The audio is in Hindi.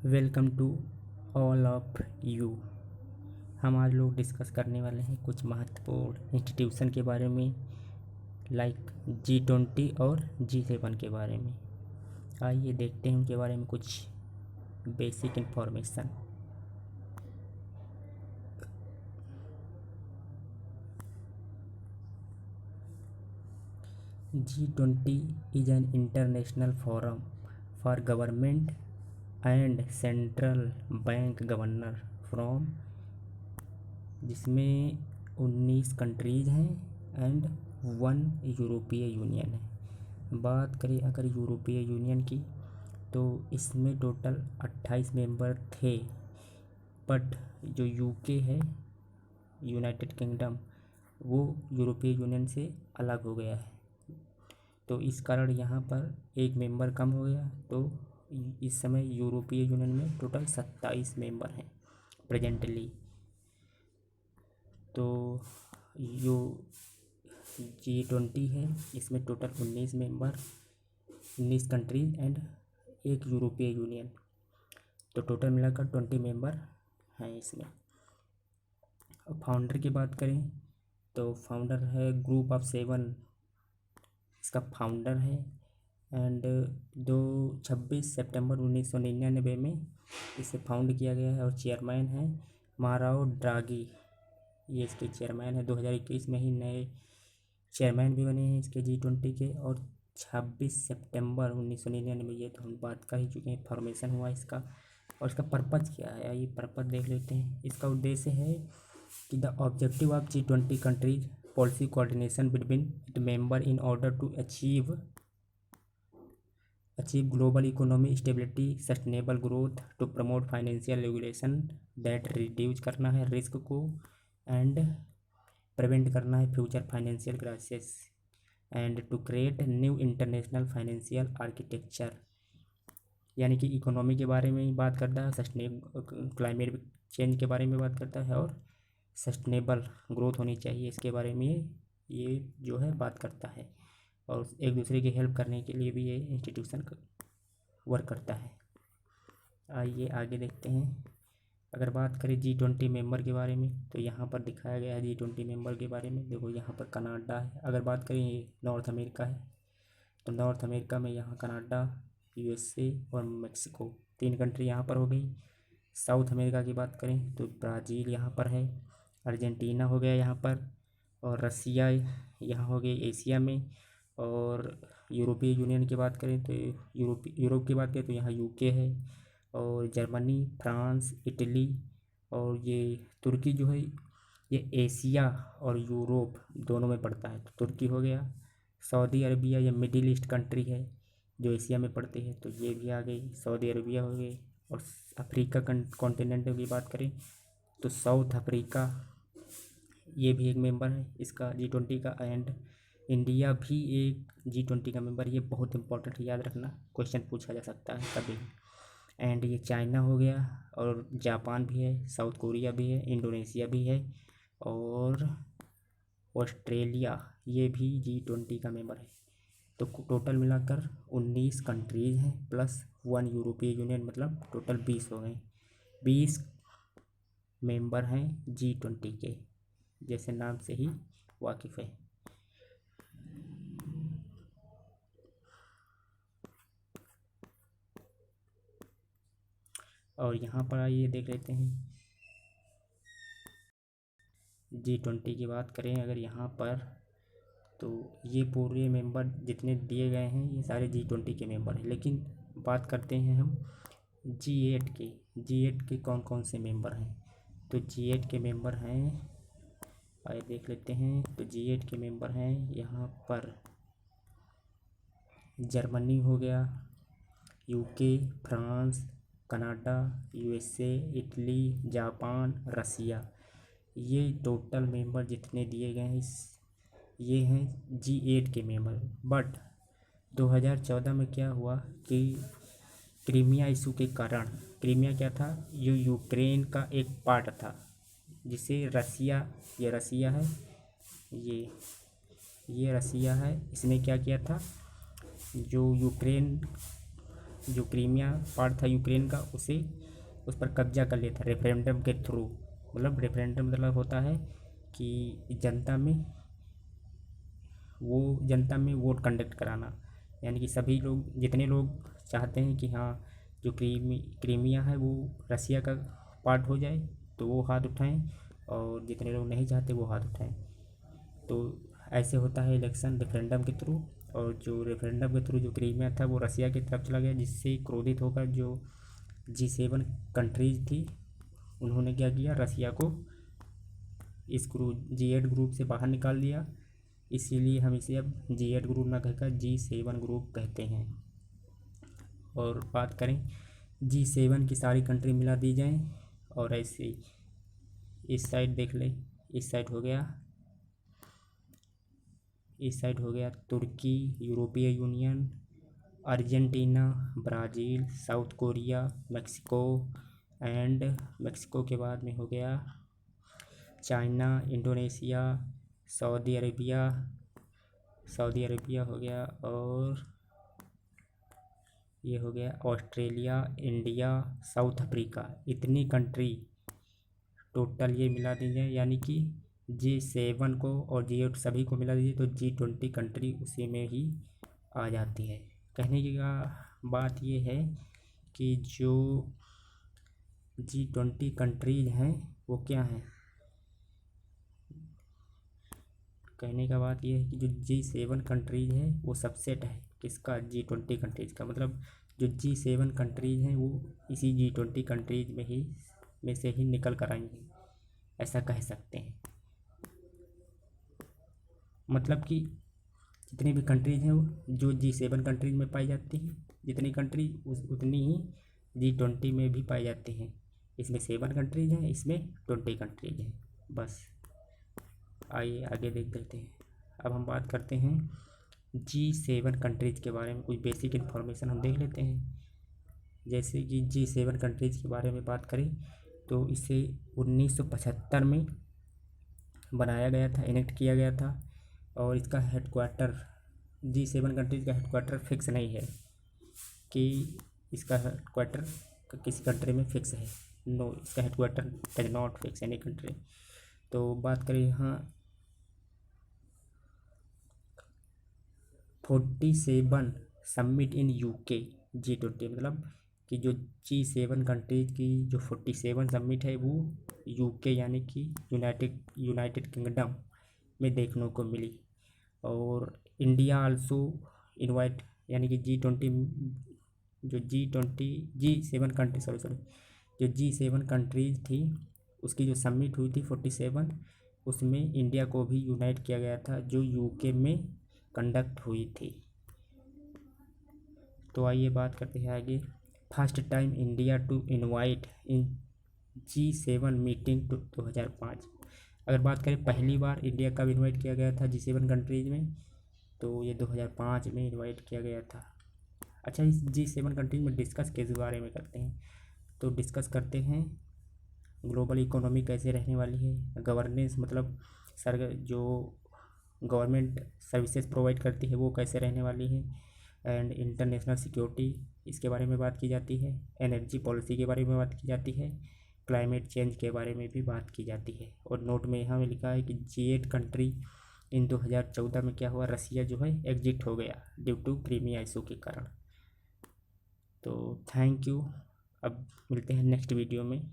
Welcome to all of you. हम आज लोग डिस्कस करने वाले हैं कुछ महत्वपूर्ण इंस्टीट्यूशन के बारे में, लाइक G20 और G7 के बारे में। आइए देखते हैं उनके बारे में कुछ basic information. G20 is an international forum for government and central bank governor from, जिसमें 19 कंट्रीज़ हैं एंड 1 यूरोपीय यूनियन है। बात करें अगर यूरोपीय यूनियन की, तो इसमें टोटल 28 मेंबर थे, बट जो यूके है, यूनाइटेड किंगडम, वो यूरोपीय यूनियन से अलग हो गया है, तो इस कारण यहाँ पर एक मेंबर कम हो गया। तो इस समय यूरोपीय यूनियन में टोटल 27 मेंबर हैं प्रेजेंटली। तो जो G20 है, इसमें टोटल 19 मेंबर, 19 कंट्रीज एंड एक यूरोपीय यूनियन, तो टोटल मिलाकर 20 मेंबर हैं इसमें। और फाउंडर की बात करें तो फाउंडर है ग्रुप ऑफ 7, इसका फाउंडर है एंड 26 सितंबर 1999 में इसे फाउंड किया गया है। और चेयरमैन है माराओ ड्रागी, ये इसके चेयरमैन है। 2021 में ही नए चेयरमैन भी बने हैं इसके G20 के। और 26 सितंबर 1999 में, ये तो हम बात कर ही चुके हैं, फॉर्मेशन हुआ इसका। और इसका पर्पज़ क्या है, आइए पर्पज़ देख लेते हैं। इसका उद्देश्य है कि the objective of G20 countries policy coordination between it member in order to achieve global economy stability, sustainable growth, to promote financial regulation that reduce करना है रिस्क को एंड प्रिवेंट करना है future financial crisis and to create new international financial architecture. यानी कि इकोनॉमी के बारे में ही बात करता है, क्लाइमेट चेंज के बारे में बात करता है और सस्टेनेबल ग्रोथ होनी चाहिए, इसके बारे में ये जो है बात करता है। और एक दूसरे की हेल्प करने के लिए भी ये इंस्टीट्यूशन वर्क करता है। आइए आगे देखते हैं। अगर बात करें G20 मेंबर के बारे में, तो यहाँ पर दिखाया गया है G20 मेंबर के बारे में। देखो यहाँ पर कनाडा है। अगर बात करें ये नॉर्थ अमेरिका है, तो नॉर्थ अमेरिका में यहाँ कनाडा, USA और मेक्सिको, 3 कंट्री यहाँ पर हो गई। साउथ अमेरिका की बात करें तो ब्राज़ील यहाँ पर है, अर्जेंटीना हो गया यहाँ पर, और रसिया यहाँ हो गई एशिया में। और यूरोपीय यूनियन की बात करें तो यूरोप की बात करें तो यहाँ UK है, और जर्मनी, फ्रांस, इटली, और ये तुर्की जो है, ये एशिया और यूरोप दोनों में पड़ता है, तो तुर्की हो गया। सऊदी अरबिया, ये मिडिल ईस्ट कंट्री है जो एशिया में पड़ती है, तो ये भी आ गई, सऊदी अरबिया हो गई। और अफ्रीका कॉन्टिनेंट की बात करें तो साउथ अफ्रीका, ये भी एक मेंबर है इसका G20 का। एंड इंडिया भी एक G20 का मेंबर। ये बहुत इंपॉर्टेंट है, याद रखना, क्वेश्चन पूछा जा सकता है कभी। एंड ये चाइना हो गया, और जापान भी है, साउथ कोरिया भी है, इंडोनेशिया भी है, और ऑस्ट्रेलिया, ये भी G20 का मेंबर है। तो टोटल मिलाकर 19 कंट्रीज़ हैं प्लस 1 यूरोपीय यूनियन, मतलब टोटल 20 हो गए। 20 मेंबर हैं G20 के, जैसे नाम से ही वाकिफ़ है। और यहाँ पर आइए देख लेते हैं G20 की बात करें अगर यहाँ पर, तो ये पूरे मेंबर जितने दिए गए हैं ये सारे G20 के मेंबर हैं। लेकिन बात करते हैं हम G8 के। G8 के कौन कौन से मेंबर हैं, तो G8 के मेंबर हैं, आइए देख लेते हैं। तो G8 के मेंबर हैं यहाँ पर जर्मनी हो गया, UK, France, Canada, USA, Italy, Japan, Russia. ये टोटल मेंबर जितने दिए गए हैं ये हैं G8 के मेंबर। बट 2014 में क्या हुआ कि क्रीमिया इशू के कारण, क्रीमिया क्या था, ये यूक्रेन का एक पार्ट था, जिसे रसिया, ये रसिया है, ये रसिया है, इसने क्या किया था, जो यूक्रेन जो क्रीमिया पार्ट था यूक्रेन का उसे उस पर कब्जा कर लिया था रेफरेंडम के थ्रू। मतलब रेफरेंडम मतलब होता है कि जनता में वोट कंडक्ट कराना, यानी कि सभी लोग जितने लोग चाहते हैं कि हाँ जो क्रीमिया है वो रसिया का पार्ट हो जाए तो वो हाथ उठाएं, और जितने लोग नहीं चाहते वो हाथ उठाएं। तो ऐसे होता है इलेक्शन रेफरेंडम के थ्रू। और जो रेफरेंडम के थ्रू जो क्रीमिया था वो रसिया की तरफ चला गया, जिससे क्रोधित होकर जो G7 कंट्रीज थी उन्होंने क्या किया, रसिया को इस G8 ग्रुप से बाहर निकाल दिया। इसीलिए हम इसे अब G8 ग्रुप ना कहकर G7 ग्रुप कहते हैं। और बात करें G7 की सारी कंट्री मिला दी जाएं, और ऐसे इस साइड देख लें, इस साइड हो गया तुर्की, यूरोपीय union, Argentina, Brazil, south Korea, Mexico, and Mexico के बाद में हो गया चाइना, इंडोनेशिया, सऊदी अरेबिया हो गया, और ये हो गया ऑस्ट्रेलिया, इंडिया, साउथ अफ्रीका। इतनी कंट्री टोटल ये मिला दी जाए, यानी कि G7 को और G8 सभी को मिला दीजिए तो G20 कंट्री उसी में ही आ जाती है। कहने की बात ये है कि जो G20 कंट्रीज हैं वो क्या हैं, कहने का बात ये है कि जो G7 कंट्रीज है वो सबसेट है किसका, G20 कंट्रीज का। मतलब जो G7 कंट्रीज हैं वो इसी G20 कंट्रीज में से ही निकल कर आएंगे, ऐसा कह सकते हैं। मतलब कि जितनी भी कंट्रीज हैं वो जो G7 कंट्रीज में पाई जाती हैं, जितनी कंट्रीज उतनी ही G20 में भी पाई जाती हैं। इसमें 7 कंट्रीज हैं, इसमें 20 कंट्रीज हैं। बस आइए आगे देख लेते हैं। अब हम बात करते हैं G7 कंट्रीज के बारे में, कुछ बेसिक इन्फॉर्मेशन हम देख लेते हैं। जैसे कि G7 कंट्रीज के बारे में बात करें तो इसे 1975 में बनाया गया था, इनेक्ट किया गया था। और इसका हेडक्वार्टर, G7 कंट्रीज का हेडक्वार्टर फिक्स नहीं है कि इसका हेडक्वार्टर किसी कंट्री में फिक्स है। नो, इसका headquarter does not fix any country. तो बात करें यहाँ 47 समिट इन UK G20, मतलब कि जो G7 कंट्रीज की जो 47 समिट है वो UK यानी कि यूनाइटेड किंगडम में देखने को मिली। और इंडिया आल्सो इनवाइट, यानी कि G7 कंट्री जो G7 कंट्रीज थी उसकी जो समिट हुई थी 47, उसमें इंडिया को भी यूनाइट किया गया था जो UK में कंडक्ट हुई थी। तो आइए बात करते हैं आगे। First time India to invite in G7 meeting 2005। अगर बात करें पहली बार इंडिया कब इनवाइट किया गया था G7 कंट्रीज में, तो ये 2005 में इनवाइट किया गया था। अच्छा, इस G7 कंट्रीज में डिस्कस किस बारे में करते हैं, तो डिस्कस करते हैं ग्लोबल इकोनॉमी कैसे रहने वाली है, गवर्नेंस मतलब जो गवर्नमेंट सर्विसेज प्रोवाइड करती है वो कैसे रहने वाली है, एंड इंटरनेशनल सिक्योरिटी इसके बारे में बात की जाती है, एनर्जी पॉलिसी के बारे में बात की जाती है, क्लाइमेट चेंज के बारे में भी बात की जाती है। और नोट में यहाँ में लिखा है कि G8 कंट्री इन 2014 में क्या हुआ, रसिया जो है एग्जिट हो गया ड्यू टू क्रीमिया इशू के कारण। तो थैंक यू, अब मिलते हैं नेक्स्ट वीडियो में।